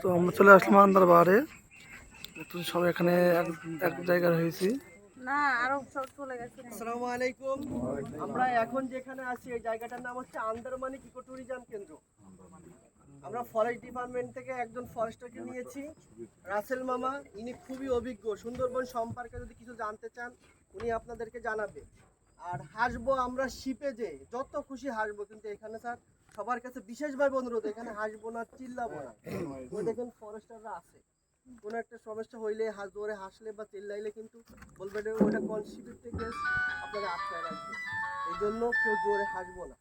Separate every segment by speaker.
Speaker 1: তো আমরা চলে আসলাম আন্দারবাহারে। নতুন সবাই এখানে এক জায়গায় হয়েছি।
Speaker 2: না আরো সব চলে গেছে।
Speaker 3: আসসালামু আলাইকুম। আমরা এখন যেখানে আছি এই জায়গাটার নাম হচ্ছে আন্দারমানিক ইকো ট্যুরিজম কেন্দ্র। আমরা ফরেস্ট ডিপার্টমেন্ট থেকে একজন ফরেস্টারকে নিয়েছি, রাসেল মামা। ইনি খুবই অভিজ্ঞ, সুন্দরবন সম্পর্কে যদি কিছু জানতে চান উনি আপনাদেরকে জানাবে। আর হাসবো আমরা শিপে, যে যত খুশি হাসবো, কিন্তু এখানে স্যার সবার কাছে বিশেষভাবে অনুরোধ, এখানে হাসবো না, চিল্লাবো না। ওই দেখুন ফরেস্টাররা আছে, কোনো একটা সমস্যা হইলে জোরে হাসলে বা চিল্লাইলে কিন্তু বলবে ওটা কনসিপিউটিভ কেস, আপনারা আটকায় রাখবেন। এই জন্য কেউ জোরে হাসবো না।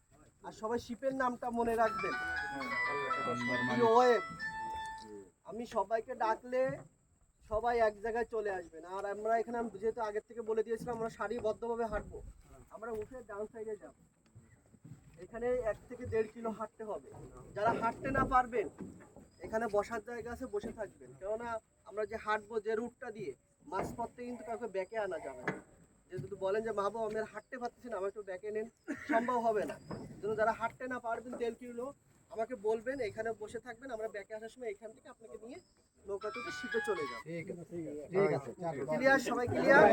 Speaker 3: আর সবাই শিপের নামটা মনে রাখবেন, ওয়েব। আমি সবাইকে ডাকলে সবাই এক জায়গায় চলে আসবেন। আর আমরা এখানে যেহেতু আগের থেকে বলে দিয়েছিলাম আমরা সারিবদ্ধভাবে হাঁটবো। আমরা উঠে ডান সাইডে যাব, এখানে 1 থেকে 1.5 কিলো হাঁটতে হবে। যারা হাঁটতে না পারবেন এখানে বসার জায়গা আছে, বসে থাকবেন। কেননা আমরা যে হাঁটবো যে রুটটা দিয়ে, মাঝপথে কিন্তু কাউকে ব্যাকে আনা যাবে না। যদি বলেন যে মাহবুব আমি আর হাঁটতে পারতেছি না, আমার একটু ব্যাকে নেন, সম্ভব হবে না। জন্য যারা হাঁটতে না পারবেন 1.5 কিলো আমাকে বলবেন, এখানে বসে থাকবেন। আমরা ব্যাকে আসার সময় এখান থেকে আপনাকে নিয়ে নৌকা থেকে শিপে চলে যাব। ঠিক আছে, ক্লিয়ার? সবাই ক্লিয়ার?